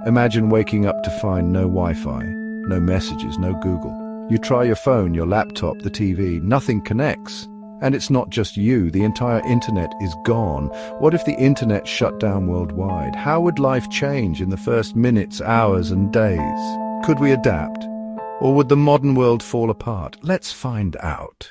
Imagine waking up to find no Wi-Fi, no messages, no Google. You try your phone, your laptop, the TV, nothing connects. And it's not just you, the entire internet is gone. What if the internet shut down worldwide? How would life change in the first minutes, hours, and days? Could we adapt? Or would the modern world fall apart? Let's find out.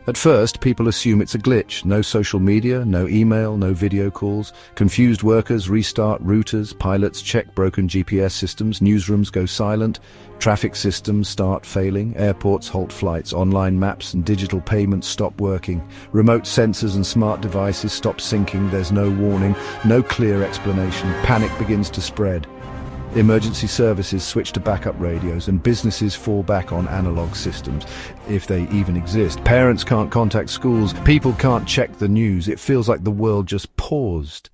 At first, people assume it's a glitch. No social media, no email, no video calls. Confused workers restart routers, pilots check broken GPS systems, newsrooms go silent, traffic systems start failing, airports halt flights, online maps and digital payments stop working, remote sensors and smart devices stop syncing, there's no warning, no clear explanation, panic begins to spread. Emergency services switch to backup radios and businesses fall back on analog systems, if they even exist. Parents can't contact schools, people can't check the news. It feels like the world just paused.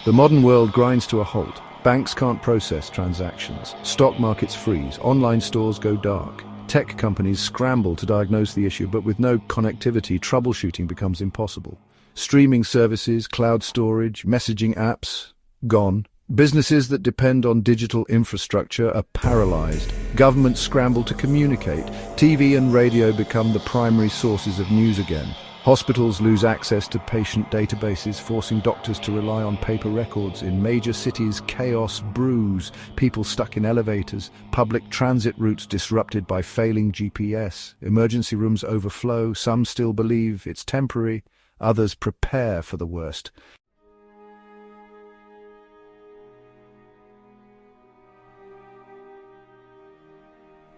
The modern world grinds to a halt. Banks can't process transactions. Stock markets freeze. Online stores go dark. Tech companies scramble to diagnose the issue, but with no connectivity, troubleshooting becomes impossible. Streaming services, cloud storage, messaging apps, gone. Businesses that depend on digital infrastructure are paralyzed. Governments scramble to communicate. TV and radio become the primary sources of news again. Hospitals lose access to patient databases, forcing doctors to rely on paper records. In major cities, chaos brews, people stuck in elevators, public transit routes disrupted by failing GPS. Emergency rooms overflow, some still believe it's temporary, others prepare for the worst.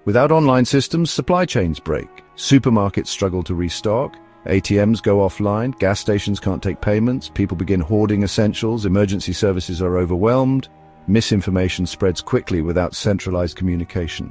Without online systems, supply chains break. Supermarkets struggle to restock. ATMs go offline, gas stations can't take payments, people begin hoarding essentials, emergency services are overwhelmed, misinformation spreads quickly without centralized communication.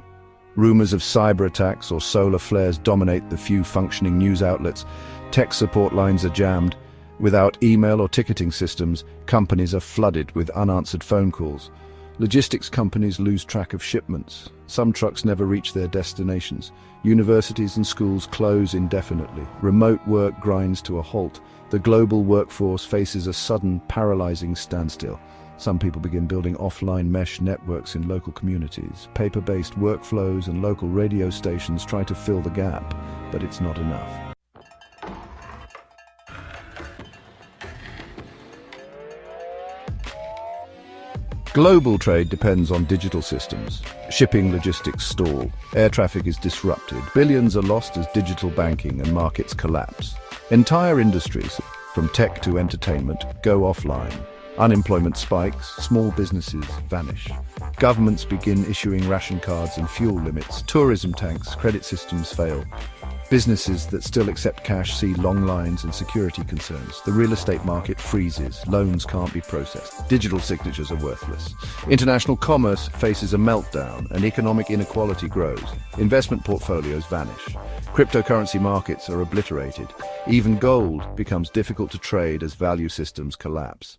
Rumors of cyber attacks or solar flares dominate the few functioning news outlets. Tech support lines are jammed. Without email or ticketing systems, companies are flooded with unanswered phone calls. Logistics companies lose track of shipments. Some trucks never reach their destinations. Universities and schools close indefinitely. Remote work grinds to a halt. The global workforce faces a sudden, paralyzing standstill. Some people begin building offline mesh networks in local communities. Paper-based workflows and local radio stations try to fill the gap, but it's not enough. Global trade depends on digital systems. Shipping logistics stall. Air traffic is disrupted. Billions are lost as digital banking and markets collapse. Entire industries, from tech to entertainment, go offline. Unemployment spikes, small businesses vanish. Governments begin issuing ration cards and fuel limits. Tourism tanks, credit systems fail. Businesses that still accept cash see long lines and security concerns. The real estate market freezes. Loans can't be processed. Digital signatures are worthless. International commerce faces a meltdown and economic inequality grows. Investment portfolios vanish. Cryptocurrency markets are obliterated. Even gold becomes difficult to trade as value systems collapse.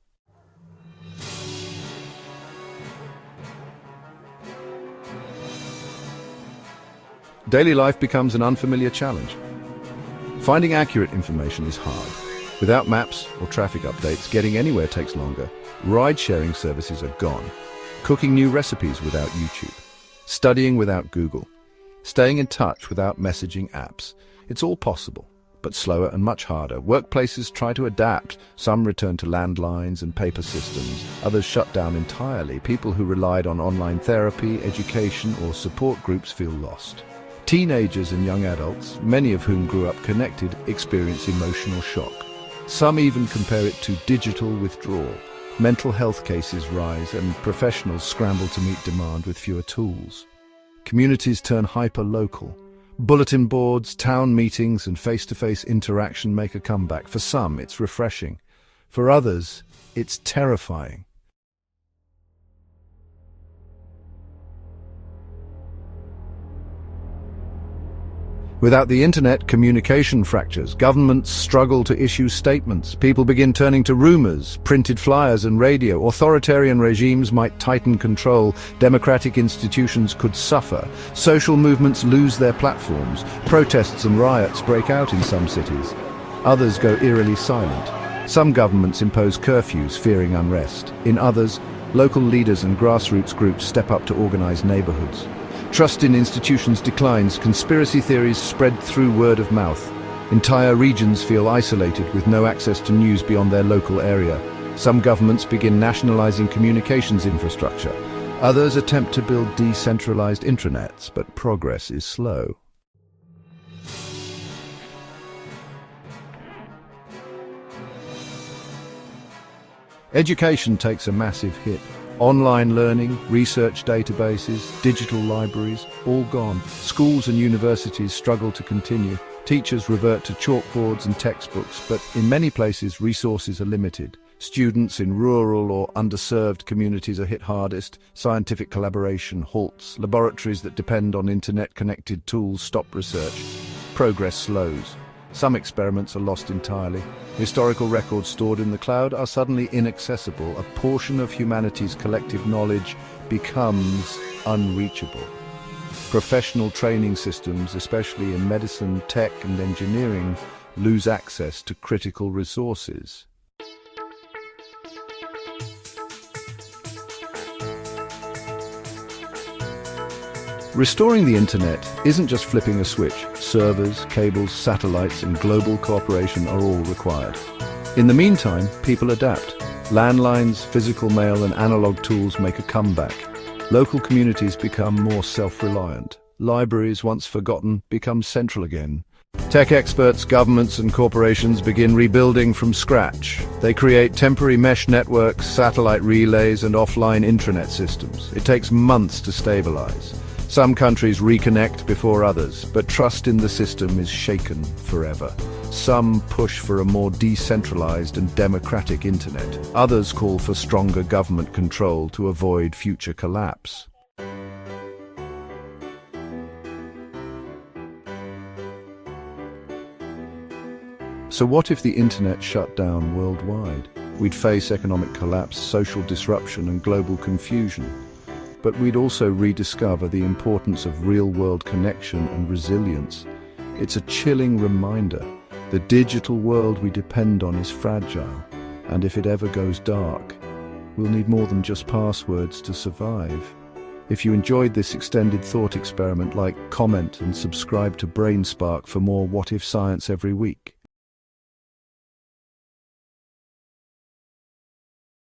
Daily life becomes an unfamiliar challenge. Finding accurate information is hard. Without maps or traffic updates, getting anywhere takes longer. Ride-sharing services are gone. Cooking new recipes without YouTube. Studying without Google. Staying in touch without messaging apps. It's all possible, but slower and much harder. Workplaces try to adapt. Some return to landlines and paper systems. Others shut down entirely. People who relied on online therapy, education, or support groups feel lost. Teenagers and young adults, many of whom grew up connected, experience emotional shock. Some even compare it to digital withdrawal. Mental health cases rise and professionals scramble to meet demand with fewer tools. Communities turn hyper-local. Bulletin boards, town meetings, and face-to-face interaction make a comeback. For some, it's refreshing. For others, it's terrifying. Without the internet, communication fractures. Governments struggle to issue statements. People begin turning to rumors, printed flyers and radio. Authoritarian regimes might tighten control. Democratic institutions could suffer. Social movements lose their platforms. Protests and riots break out in some cities. Others go eerily silent. Some governments impose curfews, fearing unrest. In others, local leaders and grassroots groups step up to organize neighborhoods. Trust in institutions declines. Conspiracy theories spread through word of mouth. Entire regions feel isolated with no access to news beyond their local area. Some governments begin nationalizing communications infrastructure. Others attempt to build decentralized intranets, but progress is slow. Education takes a massive hit. Online learning, research databases, digital libraries, all gone. Schools and universities struggle to continue. Teachers revert to chalkboards and textbooks, but in many places resources are limited. Students in rural or underserved communities are hit hardest. Scientific collaboration halts. Laboratories that depend on internet-connected tools stop research. Progress slows. Some experiments are lost entirely. Historical records stored in the cloud are suddenly inaccessible. A portion of humanity's collective knowledge becomes unreachable. Professional training systems, especially in medicine, tech, and engineering, lose access to critical resources. Restoring the internet isn't just flipping a switch. Servers, cables, satellites, and global cooperation are all required. In the meantime, people adapt. Landlines, physical mail, and analog tools make a comeback. Local communities become more self-reliant. Libraries, once forgotten, become central again. Tech experts, governments, and corporations begin rebuilding from scratch. They create temporary mesh networks, satellite relays, and offline intranet systems. It takes months to stabilize. Some countries reconnect before others, but trust in the system is shaken forever. Some push for a more decentralized and democratic internet. Others call for stronger government control to avoid future collapse. So what if the internet shut down worldwide? We'd face economic collapse, social disruption, and global confusion. But we'd also rediscover the importance of real-world connection and resilience. It's a chilling reminder. The digital world we depend on is fragile, and if it ever goes dark, we'll need more than just passwords to survive. If you enjoyed this extended thought experiment, comment and subscribe to BrainSpark for more What If Science every week.